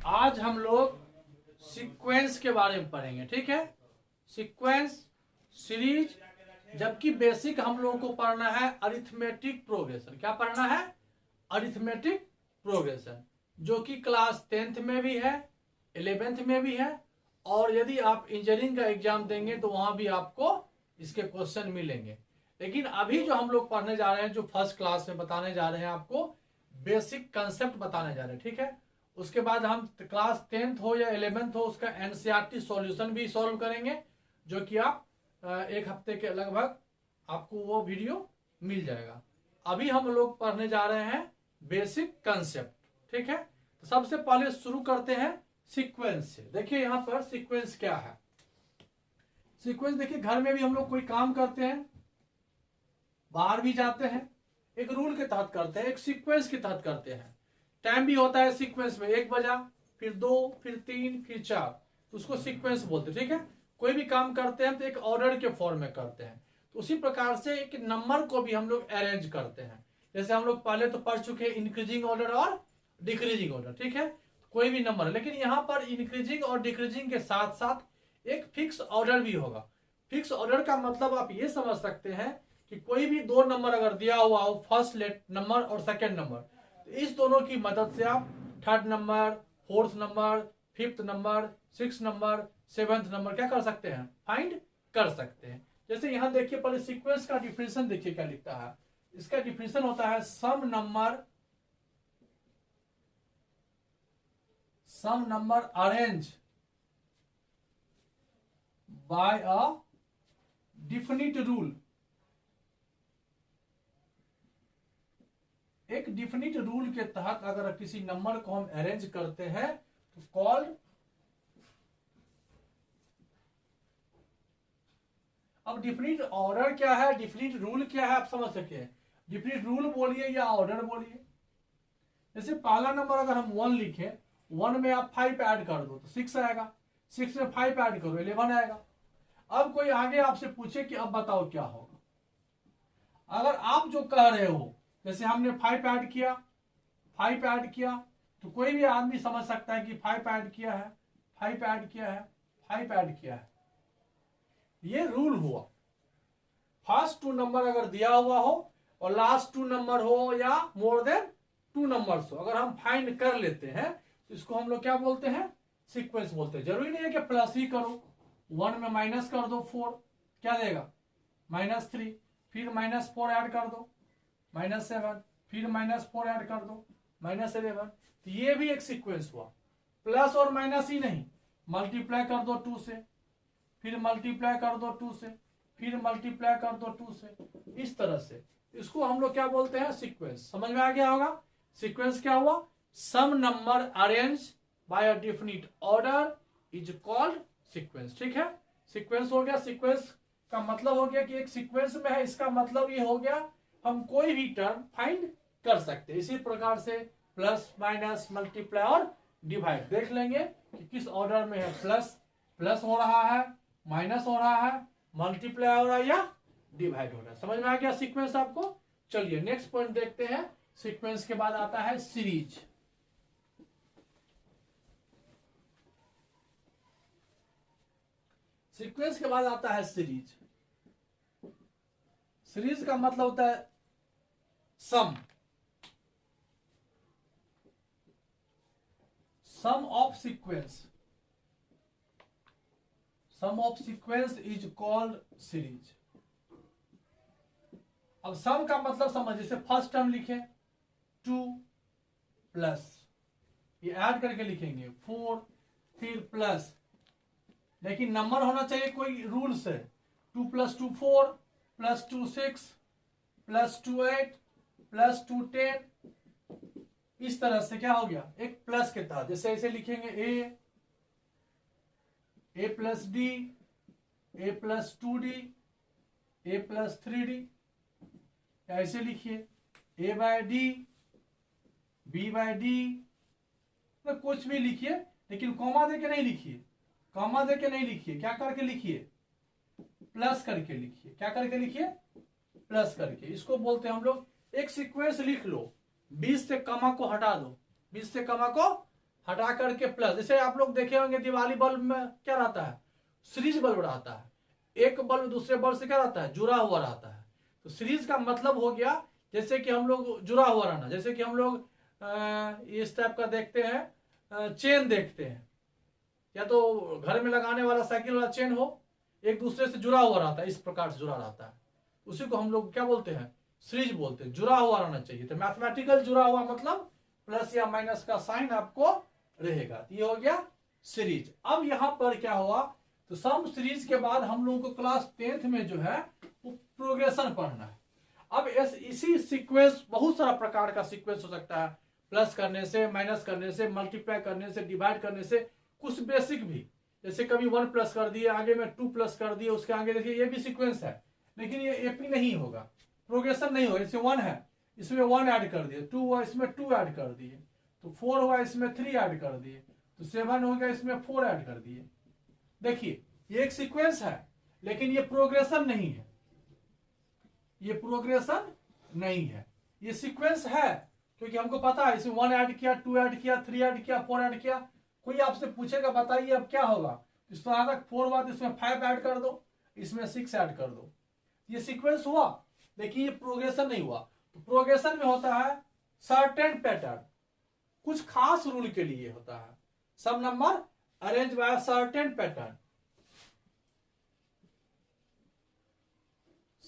आज हम लोग सीक्वेंस के बारे में पढ़ेंगे, ठीक है। सीक्वेंस, सीरीज, जबकि बेसिक हम लोगों को पढ़ना है अरिथमेटिक प्रोग्रेशन। क्या पढ़ना है? अरिथमेटिक प्रोग्रेशन, जो कि क्लास 10th में भी है, 11th में भी है, और यदि आप इंजीनियरिंग का एग्जाम देंगे तो वहां भी आपको इसके क्वेश्चन मिलेंगे। लेकिन अभी जो हम लोग पढ़ने जा रहे हैं, जो फर्स्ट क्लास में बताने जा रहे हैं, आपको बेसिक कंसेप्ट बताने जा रहे हैं, ठीक है। उसके बाद हम क्लास 10th हो या 11th हो, उसका एनसीईआरटी सॉल्यूशन भी सॉल्व करेंगे, जो कि आप एक हफ्ते के लगभग आपको वो वीडियो मिल जाएगा। अभी हम लोग पढ़ने जा रहे हैं बेसिक कंसेप्ट, ठीक है। तो सबसे पहले शुरू करते हैं सीक्वेंस से। देखिए यहाँ पर सीक्वेंस क्या है। सीक्वेंस देखिए, घर में भी हम लोग कोई काम करते हैं, बाहर भी जाते हैं, एक रूल के तहत करते हैं, एक सीक्वेंस के तहत करते हैं। टाइम भी होता है सीक्वेंस में, 1 बजा, फिर 2, फिर 3, फिर 4, तो उसको सीक्वेंस बोलते हैं, ठीक है। कोई भी काम करते हैं तो एक ऑर्डर के फॉर्म में करते हैं। तो उसी प्रकार से एक नंबर को भी हम लोग अरेंज करते हैं। जैसे हम लोग पहले तो पढ़ चुके हैं इंक्रीजिंग ऑर्डर और डिक्रीजिंग ऑर्डर, ठीक है। कोई भी नंबर, लेकिन यहाँ पर इंक्रीजिंग और डिक्रीजिंग के साथ साथ एक फिक्स ऑर्डर भी होगा। फिक्स ऑर्डर का मतलब आप ये समझ सकते हैं कि कोई भी 2 नंबर अगर दिया हुआ हो, फर्स्ट नंबर और सेकेंड नंबर, तो इस दोनों की मदद से आप 3rd number, 4th number, 5th number, 6th number, 7th number क्या कर सकते हैं? फाइंड कर सकते हैं। जैसे यहाँ देखिए, पहले सीक्वेंस का डिफिनेशन देखिए क्या लिखता है। इसका डिफिनेशन होता है some number arrange by a definite rule. एक डिफिनिट रूल के तहत अगर किसी नंबर को हम अरेंज करते हैं तो कॉल्ड, अब डिफिनिट ऑर्डर क्या है, डिफिनिट रूल क्या है, आप समझ सकते हैं। डिफिनिट रूल बोलिए या ऑर्डर बोलिए। जैसे पहला नंबर अगर हम 1 लिखे, 1 में आप 5 ऐड कर दो तो 6 आएगा, 6 में 5 ऐड करो 11 आएगा। अब कोई आगे आपसे पूछे कि अब बताओ क्या होगा, अगर आप जो कह रहे हो, जैसे हमने 5 ऐड किया, 5 ऐड किया, तो कोई भी आदमी समझ सकता है कि 5 ऐड किया है, 5 ऐड किया है, 5 ऐड किया है। ये रूल हुआ। फर्स्ट 2 नंबर अगर दिया हुआ हो और लास्ट 2 नंबर हो या मोर देन 2 नंबर्स हो, अगर हम फाइंड कर लेते हैं तो इसको हम लोग क्या बोलते हैं? सीक्वेंस बोलते हैं। जरूरी नहीं है कि प्लस ही करो, 1 में माइनस कर दो 4, क्या देगा? -3, फिर -4 ऐड कर दो -7, फिर -4 ऐड कर दो -11, तो ये भी एक सीक्वेंस हुआ। प्लस और माइनस ही नहीं, मल्टीप्लाई कर दो 2 से, फिर मल्टीप्लाई कर दो 2 से, फिर मल्टीप्लाई कर दो 2 से, इस तरह से इसको हम लोग क्या बोलते हैं? सीक्वेंस। समझ में आ गया होगा। सीक्वेंस क्या हुआ? Some number arrange by a definite order is called sequence, ठीक है। सीक्वेंस हो गया। सीक्वेंस का मतलब हो गया कि एक सीक्वेंस में है, इसका मतलब ये हो गया हम कोई भी टर्म फाइंड कर सकते हैं। इसी प्रकार से प्लस, माइनस, मल्टीप्लाई और डिवाइड देख लेंगे कि किस ऑर्डर में है। प्लस हो रहा है, माइनस हो रहा है, मल्टीप्लाई हो रहा है या डिवाइड हो रहा है। समझ में आ गया सीक्वेंस आपको। चलिए नेक्स्ट पॉइंट देखते हैं। सीक्वेंस के बाद आता है सीरीज। सीक्वेंस के बाद आता है सीरीज। सीरीज का मतलब होता है sum of sequence. Sum of sequence is called series. अब सम का मतलब समझ, जैसे फर्स्ट टर्म लिखे 2 प्लस, ये ऐड करके लिखेंगे 4, फिर प्लस, लेकिन नंबर होना चाहिए कोई रूल से। 2 + 2 4, +2 6, +2 8, +2 10, इस तरह से क्या हो गया? एक प्लस के तहत। जैसे ऐसे लिखेंगे a + d, a + 2d, a + 3d, ऐसे लिखिए a/d, b/d, तो कुछ भी लिखिए, लेकिन कॉमा देके नहीं लिखिए। कॉमा देके नहीं लिखिए, क्या करके लिखिए? प्लस करके लिखिए। क्या करके लिखिए? प्लस करके। इसको बोलते हैं हम लोग, एक सीक्वेंस लिख लो, 20 से कमा को हटा दो, 20 से कमा को हटा करके प्लस, जैसे आप लोग देखे होंगे दिवाली बल्ब में क्या रहता है, सीरीज बल्ब रहता है, एक बल्ब दूसरे बल्ब से क्या रहता है, जुड़ा हुआ रहता है। तो सीरीज का मतलब हो गया जैसे कि हम लोग जुड़ा हुआ रहना, जैसे कि हम लोग इस टाइप का देखते हैं, चेन देखते हैं, या तो घर में लगाने वाला साइकिल वाला चेन हो, एक दूसरे से जुड़ा हुआ रहता है, इस प्रकार से जुड़ा रहता है, उसी को हम लोग क्या बोलते हैं, सीरीज बोलते हैं, जुड़ा हुआ रहना चाहिए। तो मैथमेटिकल जुड़ा हुआ मतलब प्लस या माइनस का साइन आपको रहेगा, ये हो गया सीरीज। अब यहां पर क्या हुआ, तो सम सीरीज के बाद हम लोगों को क्लास 10th में जो है वो प्रोग्रेशन पढ़ना है। अब इसी सीक्वेंस, बहुत सारा प्रकार का सीक्वेंस हो सकता है, प्लस करने से, माइनस करने से, मल्टीप्लाई करने से, डिवाइड करने से, कुछ बेसिक भी, जैसे कभी 1 प्लस कर दिए, आगे में 2 प्लस कर दिए, उसके आगे देखिए ये भी सीक्वेंस है, लेकिन ये एपी नहीं होगा, प्रोग्रेशन नहीं होगा। जैसे 1 है, इसमें 1 ऐड कर दिए, 2 हुआ इसमें 2 ऐड कर दिए, तो 4 हुआ इसमें 3 ऐड कर दिए, तो 7 हो गया इसमें 4 ऐड कर दिए। देखिए ये एक सीक्वेंस है, लेकिन ये प्रोग्रेशन नहीं है, ये प्रोग्रेशन नहीं है, ये सीक्वेंस है, क्योंकि हमको पता है इसमें 1 ऐड किया, 2 ऐड किया, 3 ऐड किया, 4 ऐड किया। कोई आपसे पूछेगा बताइए अब क्या होगा, इसमें आधा 4 बाद इसमें 5 ऐड कर दो, इसमें 6 ऐड कर दो, ये सीक्वेंस हुआ, लेकिन ये प्रोग्रेशन नहीं हुआ। तो प्रोग्रेशन में होता है सर्टेन पैटर्न, कुछ खास रूल के लिए होता है, some number arrange by certain pattern,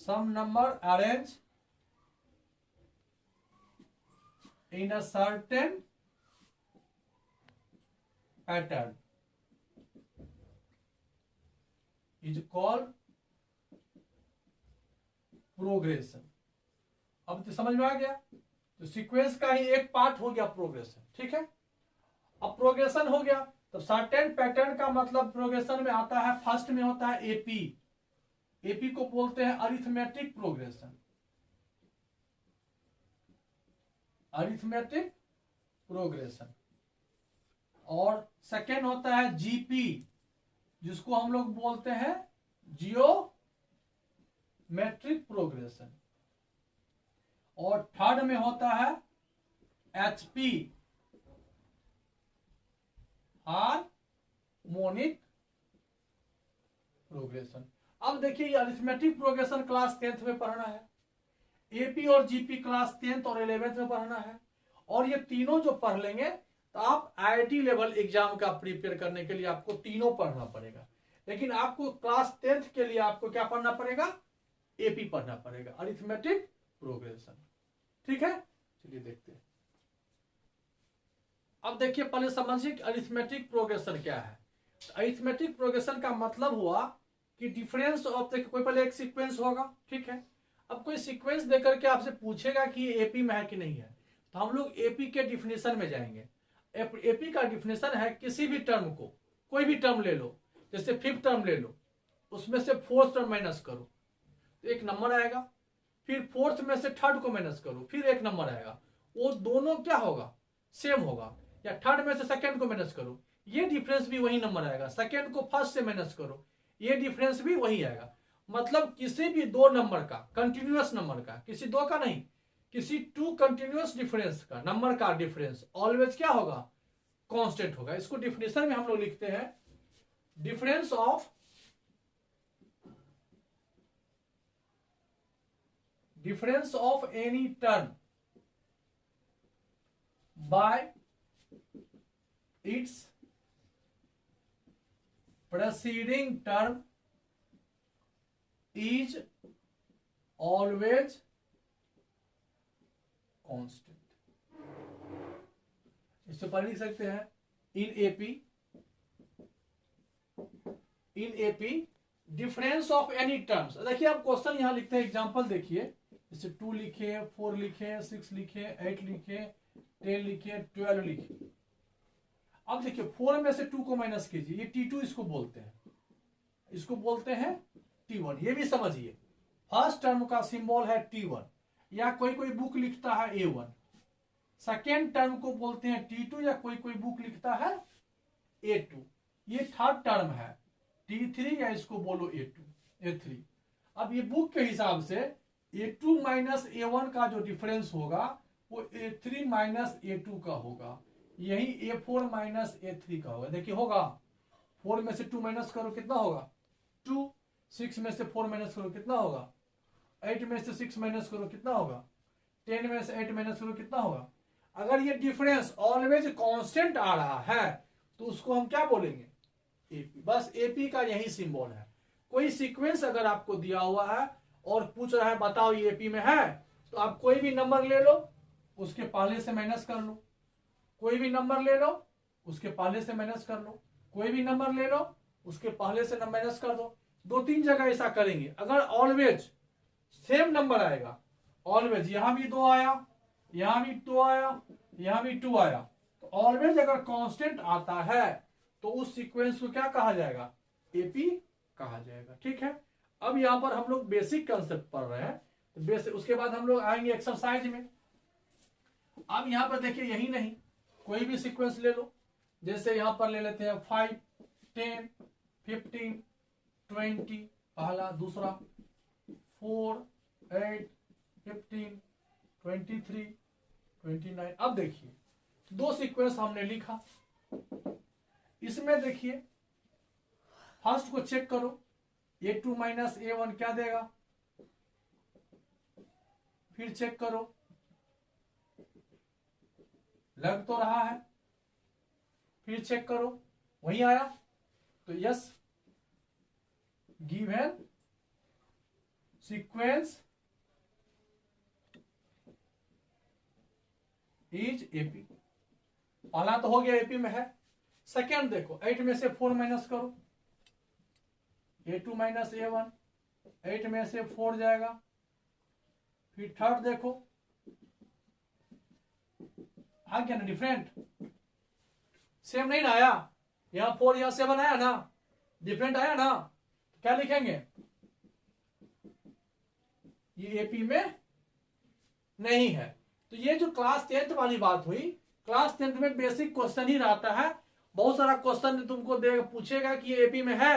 some number arranged in a certain pattern is called progression। अब तो समझ में आ गया, तो सीक्वेंस का ही एक पार्ट हो गया प्रोग्रेशन, ठीक है। अब प्रोग्रेशन हो गया, तो सर्टेन पैटर्न का मतलब प्रोग्रेशन में आता है, फर्स्ट में होता है एपी, एपी को बोलते हैं अरिथमेटिक प्रोग्रेशन, अरिथमेटिक प्रोग्रेशन। और सेकेंड होता है जीपी, जिसको हम लोग बोलते हैं जियोमेट्रिक प्रोग्रेशन। और थर्ड में होता है एचपी, हार्मोनिक प्रोग्रेशन। अब देखिए ये अरिथमेटिक प्रोग्रेशन क्लास 10th में पढ़ना है, एपी और जीपी क्लास 10th और 11th में पढ़ना है, और ये तीनों जो पढ़ लेंगे तो आप आईआईटी लेवल एग्जाम का प्रिपेयर करने के लिए आपको तीनों पढ़ना पड़ेगा। लेकिन आपको क्लास 10th के लिए आपको क्या पढ़ना पड़ेगा, एपी पढ़ना पड़ेगा, अरिथमेटिक प्रोग्रेशन, ठीक है। चलिए देखते हैं। अब देखिए पहले समझिए कि अरिथमेटिक प्रोग्रेशन क्या है। अरिथमेटिक प्रोग्रेशन का मतलब हुआ कि डिफरेंस ऑफ, देखिए कोई पहले एक सीक्वेंस होगा, ठीक है। अब कोई सीक्वेंस देकर के आपसे पूछेगा कि एपी में है कि नहीं है, तो हम लोग एपी के डिफिनेशन में जाएंगे। एपी का डिफिनेशन है किसी भी टर्म को, कोई भी टर्म ले लो, जैसे 5th टर्म ले लो, उसमें से 4th टर्म माइनस करो तो एक नंबर आएगा, फिर 4th में से 3rd को माइनस करो, फिर एक नंबर आएगा, वो दोनों क्या होगा, सेम होगा। या 3rd में से 2nd को माइनस करो, ये डिफरेंस भी वही नंबर आएगा। 2nd को 1st से माइनस करो, ये डिफरेंस भी वही आएगा। मतलब किसी भी दो नंबर का, कंटिन्यूअस नंबर का, किसी दो का नहीं, किसी 2 कंटिन्यूअस डिफरेंस का नंबर का डिफरेंस ऑलवेज क्या होगा, कांस्टेंट होगा। इसको डिफिनेशन में हम लोग लिखते हैं difference of any term by it's preceding term is always constant। इससे पहले लिख सकते हैं in AP difference of any terms. देखिए आप क्वेश्चन यहां लिखते हैं, एग्जांपल देखिए, जैसे 2 लिखे, 4 लिखे, 6 लिखे, 8 लिखे, 10 लिखे, 12 लिखे। अब देखिए 4 में से 2 को माइनस कीजिए, ये T2 इसको बोलते हैं, इसको बोलते हैं T1। ये भी समझिए, फर्स्ट टर्म का सिंबल है T1, या कोई कोई बुक लिखता है A1। सेकेंड टर्म को बोलते हैं T2, या कोई कोई बुक लिखता है A2। ये थर्ड टर्म है T3, या इसको बोलो A3। अब ये बुक के हिसाब से A2 माइनस A1 का जो डिफरेंस होगा वो A3 माइनस A2 का होगा। यही A4 माइनस A3 का होगा। देखिए होगा, 4 में से 2 माइनस करो कितना होगा 2, 6 में से 4 माइनस करो कितना होगा 8 में से 6 माइनस करो कितना होगा 10 में से 8 माइनस करो कितना होगा। अगर ये डिफरेंस ऑलवेज कांस्टेंट आ रहा है तो उसको हम क्या बोलेंगे एपी। बस एपी का यही सिंबल है। कोई सीक्वेंस अगर आपको दिया हुआ है और पूछ रहा है बताओ ये एपी में है, तो आप कोई भी नंबर ले लो उसके पहले से माइनस कर लो, कोई भी नंबर ले लो उसके पहले से माइनस कर लो, कोई भी नंबर ले लो उसके पहले से माइनस कर दो। 2-3 जगह ऐसा करेंगे। अगर ऑलवेज सेम नंबर आएगा, ऑलवेज यहां भी 2 आया, यहां भी 2 आया, यहां भी 2 आया, तो ऑलवेज अगर कांस्टेंट आता है तो उस सीक्वेंस को क्या कहा जाएगा एपी कहा जाएगा। ठीक है, अब यहां पर हम लोग बेसिक कंसेप्ट पढ़ रहे हैं, तो बेसिक उसके बाद हम लोग आएंगे एक्सरसाइज में। अब यहां पर देखिए यही नहीं, कोई भी सीक्वेंस ले लो, जैसे यहां पर ले लेते हैं 5, 10, 15, 20 पहला, दूसरा 4, 8, 15, 23, 29। अब देखिए 2 सीक्वेंस हमने लिखा, इसमें देखिए फर्स्ट को चेक करो, A2 माइनस A1 क्या देगा, फिर चेक करो लग तो रहा है, फिर चेक करो वही आया, तो yes given sequence is AP. पहला तो हो गया एपी में है। सेकेंड देखो 8 में से 4 माइनस करो, A2 माइनस A1, 8 में से 4 जाएगा। फिर थर्ड देखो आ गया ना डिफरेंट, सेम नहीं ना आया, यहां 4 यहां 7 आया ना, डिफरेंट आया ना, क्या लिखेंगे ये एपी में नहीं है। तो ये जो क्लास 10th वाली बात हुई, क्लास 10th में बेसिक क्वेश्चन ही रहता है। बहुत सारा क्वेश्चन तुमको पूछेगा कि ये एपी में है,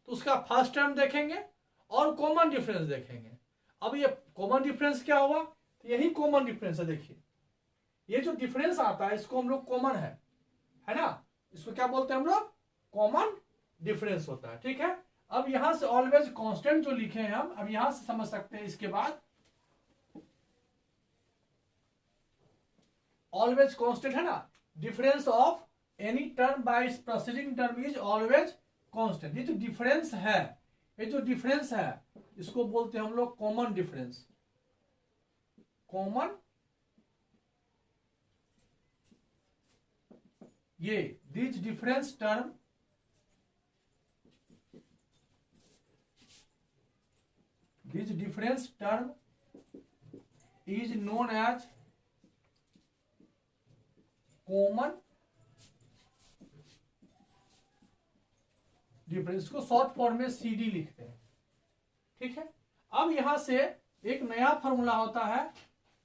तो उसका फर्स्ट टर्म देखेंगे और कॉमन डिफरेंस देखेंगे। अब ये कॉमन डिफरेंस क्या हुआ, तो यही कॉमन डिफरेंस है। देखिए ये जो डिफरेंस आता है इसको हम लोग कॉमन है ना, इसको क्या बोलते हैं हम लोग कॉमन डिफरेंस होता है। ठीक है, अब यहां से ऑलवेज कांस्टेंट जो लिखे हैं हम, अब यहां से समझ सकते हैं। इसके बाद ऑलवेज कांस्टेंट है ना, difference of any term by it's preceding term is always constant. ये जो डिफरेंस है, ये जो डिफरेंस है इसको बोलते हैं हम लोग कॉमन डिफरेंस। कॉमन ये this difference term is known as common difference को शॉर्ट फॉर्म में सीडी लिखते हैं। ठीक है, अब यहां से एक नया फॉर्मूला होता है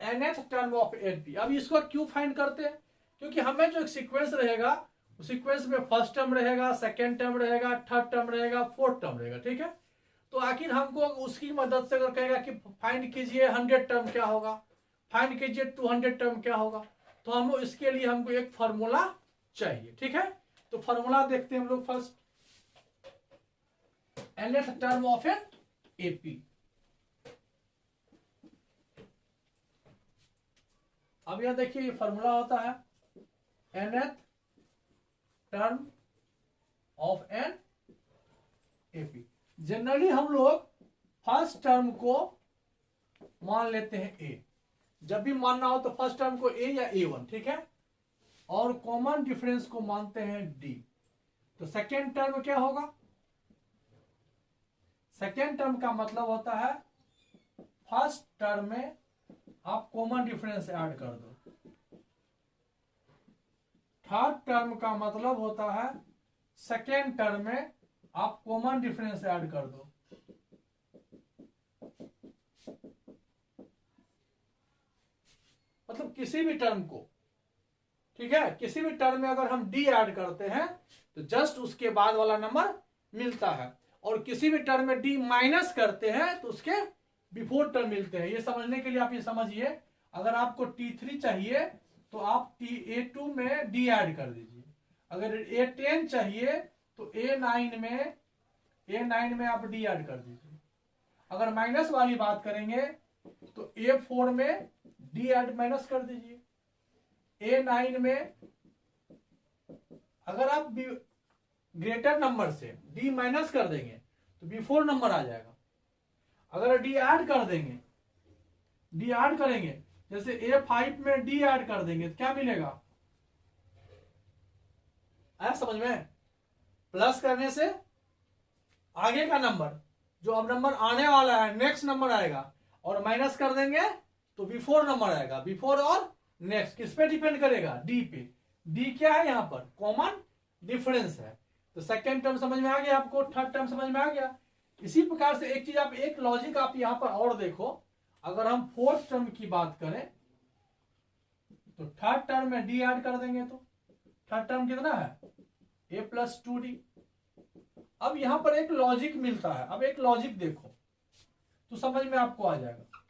nth टर्म ऑफ एनपी। अब इसको क्यों फाइंड करते हैं, क्योंकि हमें जो एक सीक्वेंस रहेगा उस सीक्वेंस में फर्स्ट टर्म रहेगा, सेकेंड टर्म रहेगा, थर्ड टर्म रहेगा, फोर्थ टर्म रहेगा। ठीक है, तो आखिर हमको उसकी मदद से अगर कहेगा कि फाइंड कीजिए 100 टर्म क्या होगा, फाइंड कीजिए 200 टर्म क्या होगा, तो हम इसके लिए हमको एक फॉर्मूला चाहिए। ठीक है, तो फॉर्मूला देखते हैं हम लोग first, nth term of n AP. अब यह देखिए ये फॉर्मूला होता है nth term of n AP. Generally हम लोग फर्स्ट टर्म को मान लेते हैं ए, जब भी मानना हो तो फर्स्ट टर्म को ए या A1। ठीक है, और कॉमन डिफरेंस को मानते हैं डी। तो सेकेंड टर्म क्या होगा, सेकेंड टर्म का मतलब होता है फर्स्ट टर्म में आप कॉमन डिफरेंस ऐड कर दो। थर्ड टर्म का मतलब होता है सेकेंड टर्म में आप कॉमन डिफरेंस ऐड कर दो। मतलब किसी भी टर्म को, ठीक है, किसी भी टर्म में अगर हम डी ऐड करते हैं तो जस्ट उसके बाद वाला नंबर मिलता है, और किसी भी टर्म में डी माइनस करते हैं तो उसके बिफोर टर्म मिलते हैं। ये समझने के लिए आप ये समझिए, अगर आपको T3 चाहिए तो आप A2 में D ऐड कर दीजिए। अगर A10 चाहिए तो A9 में आप D ऐड कर दीजिए। अगर माइनस वाली बात करेंगे तो A4 में D ऐड माइनस कर दीजिए। A9 में अगर आप ग्रेटर नंबर से D माइनस कर देंगे तो B4 नंबर आ जाएगा। अगर D ऐड कर देंगे, D ऐड करेंगे, जैसे A5 में D ऐड कर देंगे तो क्या मिलेगा? आया समझ में? प्लस करने से आगे का नंबर, जो अब नंबर आने वाला है, नेक्स्ट नंबर आएगा, और माइनस कर देंगे तो B4 नंबर आएगा। B4 और नेक्स्ट किस पे डिपेंड करेगा? D पे। D क्या है? यहाँ पर कॉमन डिफरेंस है। तो सेकेंड टर्म समझ में आ गया आपको, थर्ड टर्म समझ में आ गया। इसी प्रकार से एक चीज आप, एक लॉजिक आप यहां पर और देखो, अगर हम फोर्थ टर्म की बात करें तो थर्ड टर्म में D ऐड कर देंगे तो थर्ड टर्म कितना है? A plus 2D। अब यहां पर एक लॉजिक मिलता है। अब एक लॉजिक देखो तो समझ में आपको आ जाएगा।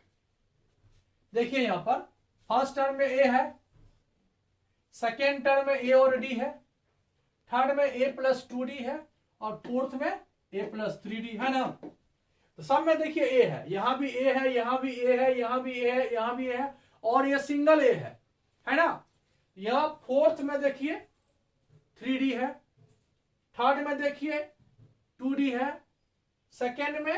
देखिए यहां पर फर्स्ट टर्म में A है, सेकेंड टर्म में A और D है, थर्ड में A प्लस 2D है, और फोर्थ में A प्लस 3D है ना। तो सब में देखिए A है, यहां भी A है, यहां भी A है, यहां भी A है, यहां भी A है, और ये सिंगल A है ना। यहां फोर्थ में देखिए 3D है, थर्ड में देखिए 2D है, सेकेंड में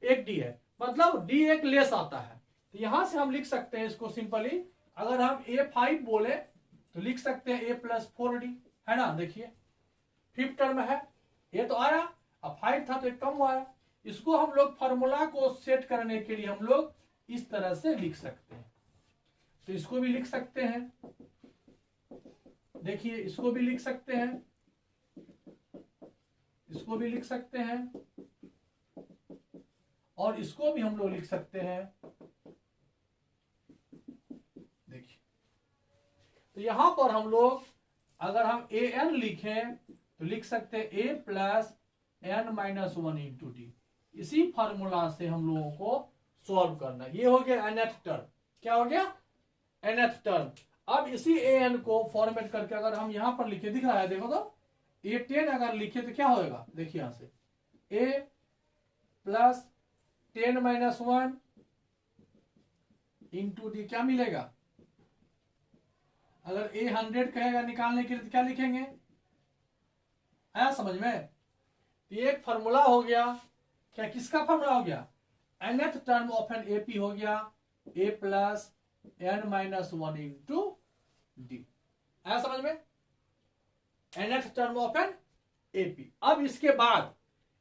एक D है, मतलब D एक लेस आता है। तो यहां से हम लिख सकते हैं इसको सिंपली, अगर हम A5 बोले तो लिख सकते हैं A प्लस 4D, है ना। देखिए फिफ्थ टर्म है, ये तो आया, अब 5 था तो एक कम आया। इसको हम लोग फॉर्मूला को सेट करने के लिए हम लोग इस तरह से लिख सकते हैं। तो इसको भी लिख सकते हैं, देखिए इसको भी लिख सकते हैं, इसको भी लिख सकते हैं, और इसको भी हम लोग लिख सकते हैं। देखिए तो यहां पर हम लोग अगर हम an लिखें तो लिख सकते हैं A plus n minus 1 into D. इसी फार्मूला से हम लोगों को सॉल्व करना है। ये हो गया nth टर्म। क्या हो गया? nth term. अब इसी an को फॉर्मेट करके अगर हम यहां पर लिखे, दिख रहा है देखो तो, A10 अगर लिखे तो क्या होगा? देखिए यहां से A plus 10 minus 1 into D, क्या मिलेगा? अगर A 100 कहेगा निकालने के लिए तो क्या लिखेंगे? आया समझ में? ये एक फॉर्मूला हो गया। क्या किसका फॉर्मूला हो गया? nth term of N AP हो गया A plus n minus 1 into d. आया समझ में? nth term of N AP। अब इसके बाद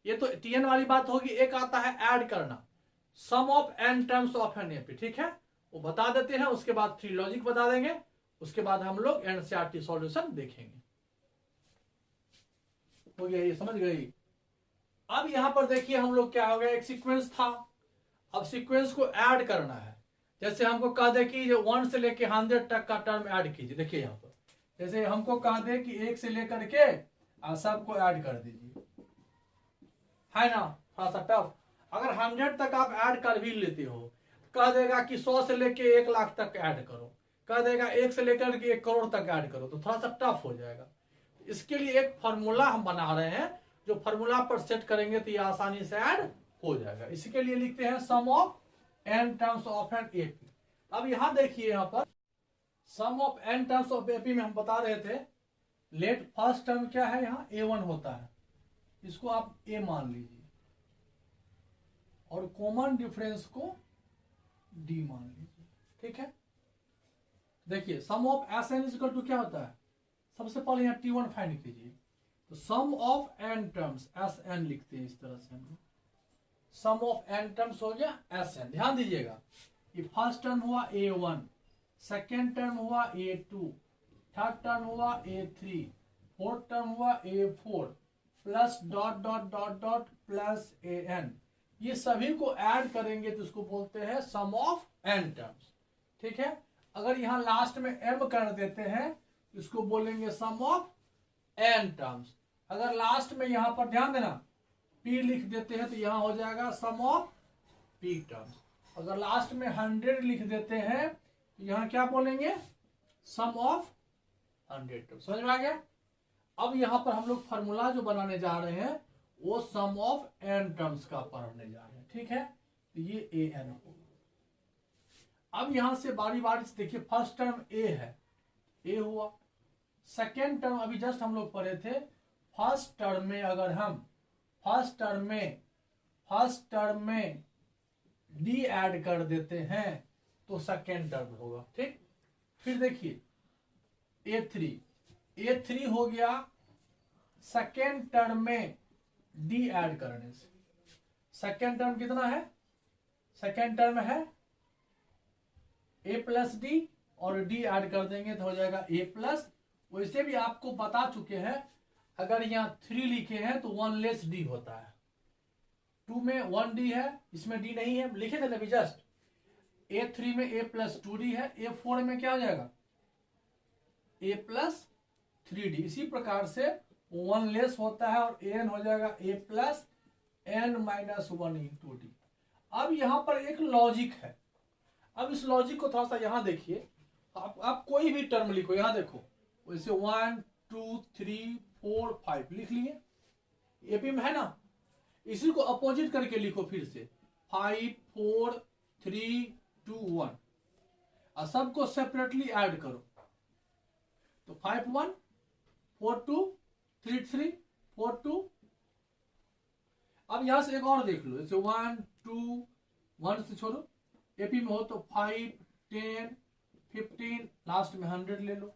ये तो TN वाली बात होगी, एक आता है ऐड करना, sum of n terms of N AP। ठीक है, वो बता देते हैं, उसके बाद 3 लॉजिक बता देंगे, उसके बाद हम लोग NCERT सॉल्यूशन देखेंगे। हो गया, ये समझ गई। अब यहां पर देखिए हम लोग क्या हो गया, एक सीक्वेंस था, अब सीक्वेंस को ऐड करना है। जैसे हमको कह दे कि 1 से लेके 100 तक का टर्म ऐड कीजिए। देखिए यहां पर जैसे हमको कह दे कि 1 से लेकर के सबको ऐड कर दीजिए, है ना, थोड़ा सा टफ। अगर 100 तक आप ऐड कर भी लेते हो, कह देगा कि 100 से लेके 1 लाख तक ऐड करो, कह देगा 1 से लेकर के 1 करोड़ तक ऐड करो, तो थोड़ा सा टफ हो जाएगा। इसके लिए एक फॉर्मूला हम बना रहे हैं, जो फॉर्मूला पर सेट करेंगे तो ये आसानी से ऐड हो जाएगा। इसके लिए लिखते हैं sum of n terms of N AP। अब यहां देखिए, यहां पर sum of n terms of AP में हम बता रहे थे, लेट फर्स्ट टर्म क्या है, यहां A1 होता है, इसको आप A मान लीजिए, और कॉमन डिफरेंस को D मान लीजिए। ठीक है, देखिए सम ऑफ Sn इक्वल टू क्या होता है, सबसे पहले यहाँ T1 फाइंड कीजिए, तो सम ऑफ n टर्म्स Sn लिखते हैं इस तरह से हम लोग। सम ऑफ n टर्म्स हो गया Sn। ध्यान दीजिएगा, ये फर्स्ट टर्म हुआ A1, सेकेंड टर्म हुआ A2, थर्ड टर्म हुआ A3, फोर्थ टर्म हुआ A4, plus dot dot dot dot plus An। ये सभी को ऐड करेंगे तो इसको बोलते हैं सम ऑफ n टर्म्स। ठीक है, अगर यहां लास्ट में m कर देते हैं इसको बोलेंगे सम ऑफ n टर्म्स। अगर लास्ट में यहां पर ध्यान देना p लिख देते हैं तो यहां हो जाएगा सम ऑफ p टर्म्स। अगर लास्ट में 100 लिख देते हैं तो यहां क्या बोलेंगे, सम ऑफ 100 टर्म्स। समझ में आ गया। अब यहां पर हम लोग फॉर्मूला जो बनाने जा रहे हैं वो सम ऑफ n टर्म्स का पढ़ने जा रहे हैं। ठीक है, तो ये an होगा। अब यहां से बारी बारी से देखिए, फर्स्ट टर्म a है, a हुआ। सेकेंड टर्म अभी जस्ट हम लोग पढ़े थे, फर्स्ट टर्म में अगर हम फर्स्ट टर्म में d ऐड कर देते हैं तो सेकेंड टर्म होगा। ठीक, फिर देखिए a3 हो गया सेकेंड टर्म में d ऐड करने से। सेकेंड टर्म कितना है, सेकेंड टर्म है a प्लस डी, और d ऐड कर देंगे तो हो जाएगा a प्लस। वैसे भी आपको बता चुके हैं, अगर यहाँ 3 लिखे हैं तो 1 लेस d होता है। 2 में 1d है, इसमें d नहीं है, लिखे थे ना अभी जस्ट। a3 में a प्लस 2d है, a4 में क्या हो जाएगा a प्लस 3d। इसी प्रकार से 1 लेस होता है और an हो जाएगा a plus n minus 1 into D. अब यहां पर एक लॉजिक है। अब इस लॉजिक को थोड़ा सा यहां देखिए, आप कोई भी टर्म लिखो, यहां देखो, वैसे 1 2 3 4 5 लिख लिए, एपी में है ना। इसी को अपोजिट करके लिखो फिर से, 5 4 3 2 1, और सबको सेपरेटली ऐड करो तो 5 1 4 2 3 3 4 2। अब यहां से एक और देख लो, जैसे 1 2 1 से छोड़ो, एपी में हो तो 5 10 15, लास्ट में 100 ले लो।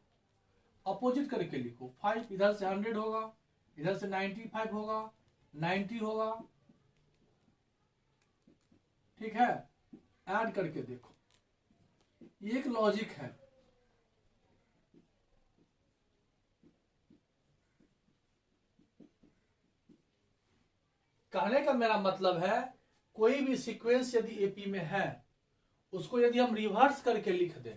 अपोजिट करके लिखो, 5 इधर से 100 होगा, इधर से 95 होगा, 90 होगा। ठीक है, ऐड करके देखो, ये एक लॉजिक है। कहने का मेरा मतलब है, कोई भी सीक्वेंस यदि एपी में है, उसको यदि हम रिवर्स करके लिख दें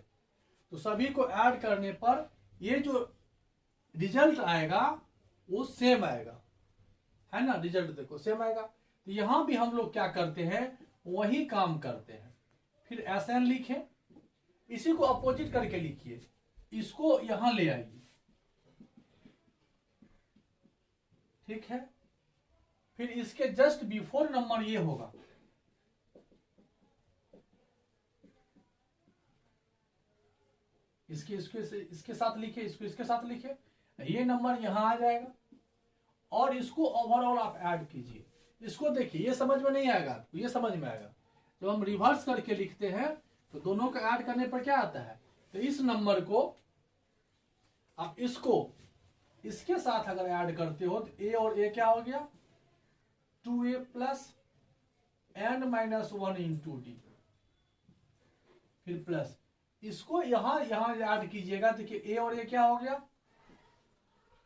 तो सभी को ऐड करने पर ये जो रिजल्ट आएगा वो सेम आएगा, है ना। रिजल्ट देखो सेम आएगा। तो यहां भी हम लोग क्या करते हैं, वही काम करते हैं। फिर Sn लिखें, इसी को अपोजिट करके लिखिए, इसको यहां ले आइए। ठीक है, फिर इसके जस्ट बिफोर नंबर ये होगा, इसके साथ लिखे, इसको इसके साथ लिखे, ये नंबर यहां आ जाएगा, और इसको ओवरऑल आप ऐड कीजिए। इसको देखिए, ये समझ में नहीं आएगा आपको, ये समझ में आएगा। जब हम रिवर्स करके लिखते हैं तो दोनों को ऐड करने पर क्या आता है, तो इस नंबर को आप इसको इसके साथ अगर ऐड करते हो तो a और a क्या हो गया, 2a plus n minus 1 into D. फिर प्लस इसको यहां ऐड कीजिएगा, देखिए a और a क्या हो गया,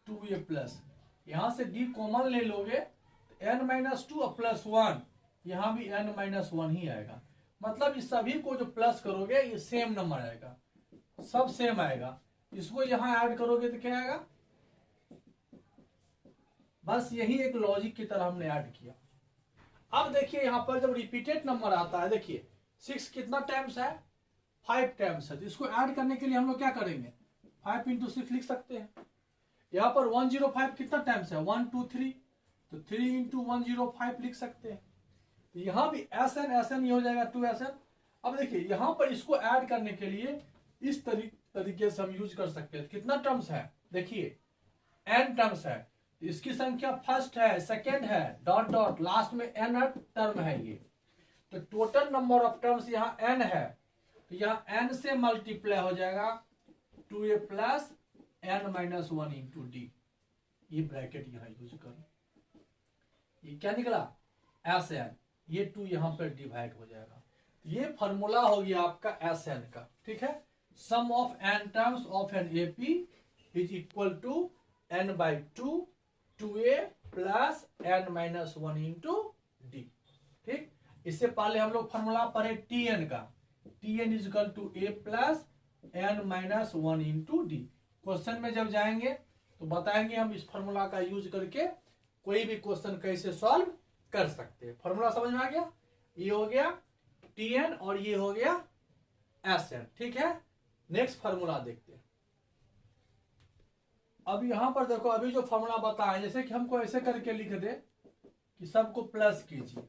2a प्लस, यहां से d कॉमन ले लोगे तो n माइनस 2 प्लस 1, यहां भी n माइनस 1 ही आएगा। मतलब इस सभी को जो प्लस करोगे ये सेम नंबर आएगा, सब सेम आएगा। इसको यहां ऐड करोगे तो क्या आएगा, बस यही एक लॉजिक की तरह हमने ऐड किया। अब देखिए यहां पर जब रिपीटेड नंबर आता है, देखिए 6 कितना टाइम्स है, 5 टाइम्स है। तो इसको ऐड करने के लिए हम लोग क्या करेंगे, 5 इंटू 6 लिख सकते हैं। यहाँ पर 105 कितना टाइम्स है, 1 2 3, तो 3 इंटू 105 लिख सकते हैं। तो यहाँ भी Sn ये हो जाएगा 2Sn। अब देखिए यहाँ पर इसको ऐड करने के लिए इस तरीके से हम यूज कर सकते हैं। कितना टर्म्स है, देखिए n टर्म्स है, इसकी संख्या फर्स्ट है, सेकेंड है, डॉट डॉट, लास्ट में n टर्म है ये। तो टोटल नंबर ऑफ टर्म्स यहाँ n है, तो यहाँ n से मल्टीप्लाई हो जाएगा 2a plus n minus 1 into D. ये ब्रैकेट यहाँ यूज करो, ये क्या निकला Sn, ये 2 यहाँ पर डिवाइड हो जाएगा। ये फॉर्मूला हो गया आपका Sn का। ठीक है, sum of n terms of n AP is equal to n by 2 2a plus n minus 1 into d. ठीक, इससे पहले हम लोग फॉर्मूला पढ़े Tn का, Tn is equal to a plus n minus 1 into d. Question में जब जाएंगे तो बताएंगे हम इस फॉर्मूला का यूज करके कोई भी क्वेश्चन कैसे सॉल्व कर सकते हैं। फॉर्मूला समझ में आ गया, ये हो गया Tn और ये हो गया Sn। ठीक है, नेक्स्ट फॉर्मूला देखते हैं। अब यहाँ पर देखो, अभी जो फॉर्मूला बताए, जैसे कि हमको ऐसे करके लिख दे कि सबको प्लस कीजिए।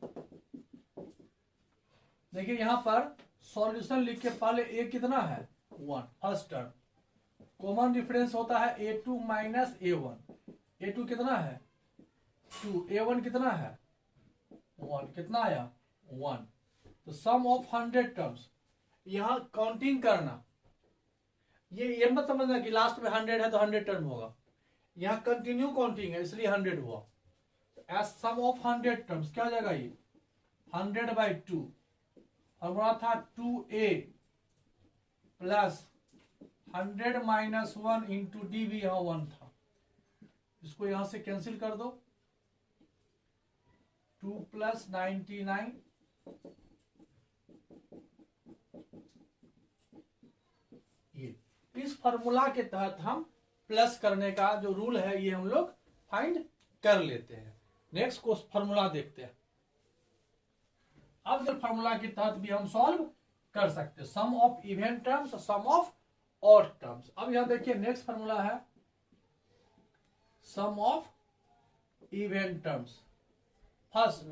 देखिए यहाँ पर सॉल्यूशन लिख के पहले ए कितना है 1, फर्स्ट टर्म। कॉमन डिफरेंस होता है a2 माइनस a1। a2 कितना है 2, a1 कितना है 1, कितना आया 1। तो सम ऑफ 100 टर्म्स, यहाँ काउंटिंग करना, ये मत समझना कि लास्ट में 100 है तो 100 टर्म होगा, यहाँ कंटिन्यू काउंटिंग है इसलिए 100 हुआ। एज सम ऑफ 100 टर्म्स क्या हो जाएगा, ये 100/2, फॉर्मूला था 2a plus 100 minus 1 into D भी यहाँ 1 था, इसको यहां से कैंसिल कर दो, 2 प्लस 99 ये। इस फॉर्मूला के तहत हम प्लस करने का जो रूल है ये हम लोग फाइंड कर लेते हैं। नेक्स्ट को फॉर्मूला देखते हैं। अब जब फॉर्मूला के तहत भी हम सॉल्व कर सकते हैं, sum of even terms, sum of odd terms. अब यहां देखिए नेक्स्ट फॉर्मूला है sum of even terms. First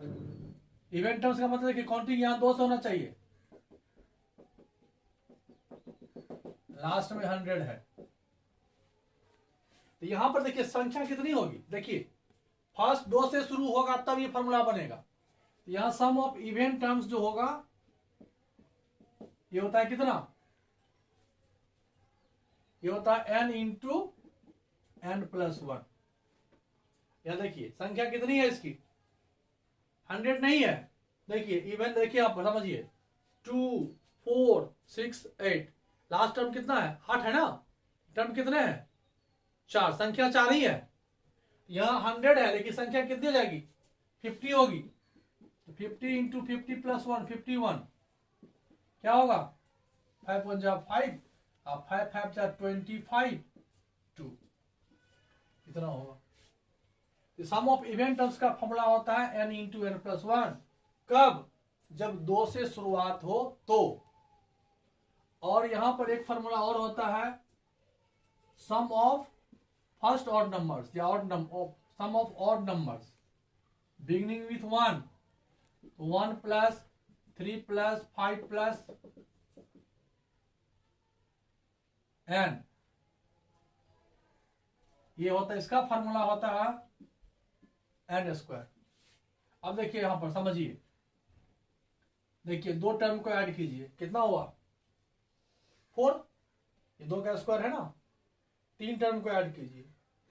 even terms का मतलब है कि काउंटिंग यहां 2 से होना चाहिए, लास्ट में 100 है। तो यहां पर देखिए संख्या कितनी होगी, देखिए फर्स्ट 2 से शुरू होगा तब ये फॉर्मूला बनेगा। यहां सम ऑफ इवन टर्म्स जो होगा ये होता है कितना, ये होता है n इंटू n+1। यहां देखिए संख्या कितनी है इसकी 100 नहीं है, देखिए इवन देखिए आप समझिए 2 4 6 8, लास्ट टर्म कितना है 8 है ना, टर्म कितने हैं 4, संख्या 4 ही है। यहां 100 है लेकिन संख्या कितनी हो जाएगी 50 होगी, 50 इंटू 50 प्लस 1 51, क्या होगा 5 1 जा 5, 5 5 जा 25 2, इतना होगा। सम ऑफ इवन टर्म्स का फॉर्मूला होता है n इंटू n+1। कब, जब 2 से शुरुआत हो तो। और यहां पर एक फॉर्मूला और होता है sum of first odd numbers या odd number, sum of odd numbers beginning with 1, 1 plus 3 plus 5 plus n, ये होता है, इसका फॉर्मूला होता है n²। अब देखिए यहां पर समझिए, देखिए 2 टर्म को ऐड कीजिए, कितना हुआ 4, ये 2 का स्क्वायर है ना। 3 टर्म को ऐड कीजिए,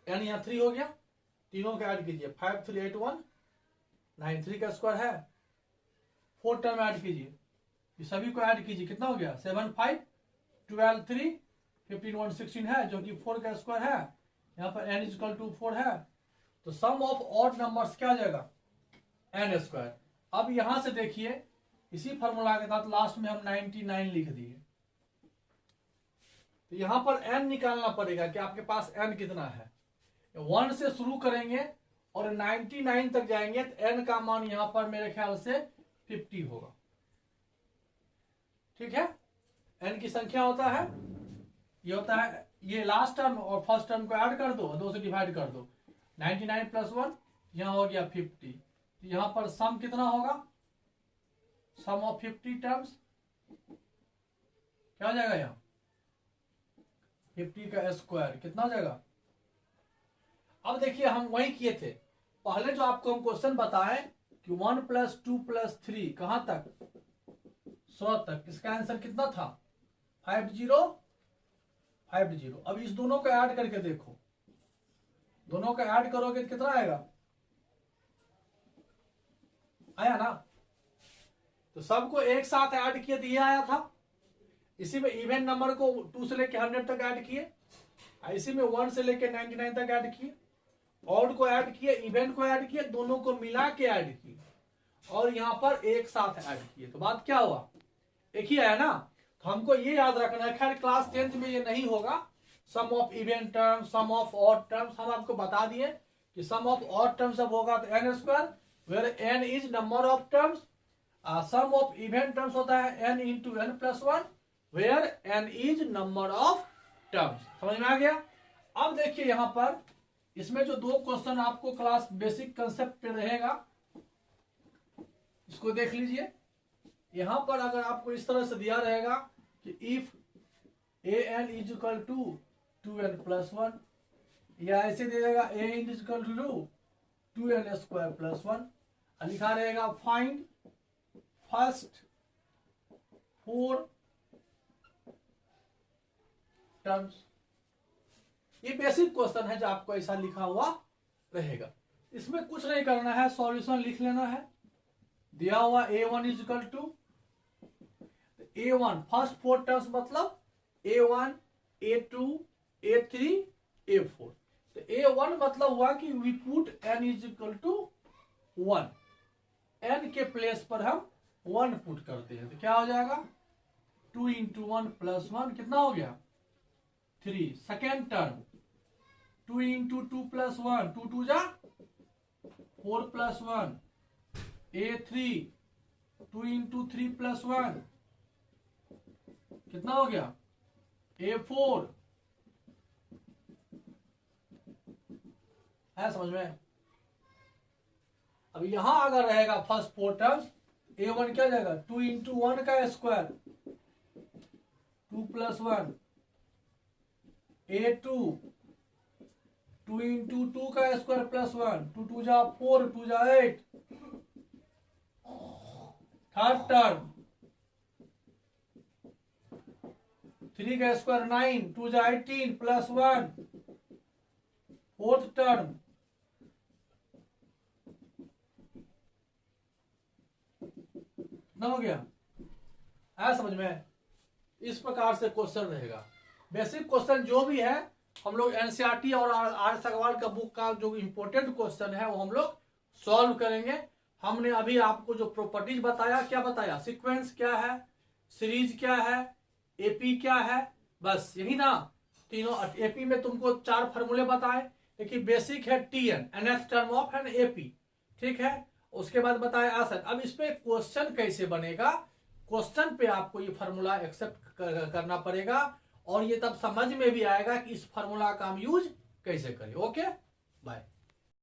n यहाँ 3 हो गया, तीनों को ऐड कीजिए, 5 3 8 1 9, 3 का स्क्वायर है। 4 टर्म ऐड कीजिए, ये सभी को ऐड कीजिए, कितना हो गया 7 5 12 3 15 1 16 है, जो कि 4 का स्क्वायर है। यहाँ पर n = 4 है, तो सम ऑफ ऑड नंबर्स क्या हो जाएगा n²। अब यहां से देखिए इसी फॉर्मूला के साथ लास्ट में हम 99 लिख दिए, तो यहां पर n निकालना पड़ेगा कि आपके पास n कितना है। 1 से शुरू करेंगे और 99 तक जाएंगे तो n का मान यहां पर मेरे ख्याल से 50 होगा, ठीक है। n की संख्या होता है, ये होता है, ये लास्ट टर्म और फर्स्ट टर्म को ऐड कर दो, 2 से डिवाइड कर दो, 99 + 1 यहां हो गया 50। तो यहां पर सम कितना होगा, सम ऑफ 50 टर्म्स क्या हो जाएगा, यहां 50 का स्क्वायर कितना हो जाएगा। अब देखिए हम वही किए थे पहले, जो आपको हम क्वेश्चन बताएं कि 1 + 2 + 3 कहां तक 100 तक, इसका आंसर कितना था 50 50। अब इस दोनों को ऐड करके देखो, दोनों को ऐड करोगे तो कितना आएगा, आया ना। तो सबको एक साथ ऐड किए तो ये आया था, इसी में इवन नंबर को 2 से लेके 100 तक ऐड किए, इसी में 1 से लेके 99 तक ऐड किए, ऑड को ऐड किए, इवन को ऐड किए, दोनों को मिला के ऐड किए और यहां पर एक साथ ऐड किए, तो बात क्या हुआ एक ही आया ना। तो हमको ये याद रखना है, खैर क्लास 10th में ये नहीं होगा, sum of even terms, sum of odd terms हम आपको बता दिए कि सम ऑफ ऑड टर्म्स जब होगा तो n², where n is number of terms. Sum of even terms होता है n into n+1, where n is number of terms. समझ में आ गया। अब देखिए यहां पर इसमें जो दो क्वेश्चन आपको क्लास बेसिक कंसेप्ट पे रहेगा, इसको देख लीजिए। यहां पर अगर आपको इस तरह से दिया रहेगा कि if an is equal to 2n+1, या ऐसे दे देगा a is equal to 2n² + 1, लिखा रहेगा फाइंड फर्स्ट 4 टर्म्स। ये बेसिक क्वेश्चन है जो आपको ऐसा लिखा हुआ रहेगा। इसमें कुछ नहीं करना है, सॉल्यूशन लिख लेना है। दिया हुआ a1 is equal to a1 first 4 terms मतलब a1 a2 a3 a4। तो a1 मतलब हुआ कि we put n is equal to 1, n के प्लेस पर हम 1 पुट करते हैं, तो क्या हो जाएगा 2 × 1 + 1 कितना हो गया 3। सेकेंड टर्म 2 × 2 + 1, 2 2 जा 4 + 1, a3 2 × 3 + 1 कितना हो गया a4। है समझ में? अब यहां अगर रहेगा फर्स्ट 4 टर्म्स, a1 क्या जाएगा 2 × 1 का स्क्वायर 2 + 1, a2 2 × 2 का स्क्वायर +1, 2 2 जा 4, 2 जा 8। थर्ड टर्म 3 का स्क्वायर 9, 2 जा 18 +1। फोर्थ टर्म 9 हो गया। है समझ में? इस प्रकार से क्वेश्चन रहेगा। बेसिक क्वेश्चन जो भी है हम लोग एनसीईआरटी और आर.एस. अग्रवाल का बुक का जो इम्पोर्टेंट क्वेश्चन है वो हम लोग सॉल्व करेंगे। हमने अभी आपको जो प्रॉपर्टीज बताया, क्या बताया, सीक्वेंस क्या है, सीरीज क्या है, एपी क्या है, बस यही ना तीनों। एपी में तुमको 4 फार्मूले बताए। देखिए बेसिक है TN, nth term of n AP, ठीक है। उसके बाद बताया आसन। अब इस पे क्वेश्चन कैसे बनेगा, क्वेश्चन पे आपको ये फार्मूला एक्सेप्ट करना पड़ेगा, और ये तब समझ में भी आएगा कि इस फार्मूला का हम यूज कैसे करें। Okay, bye.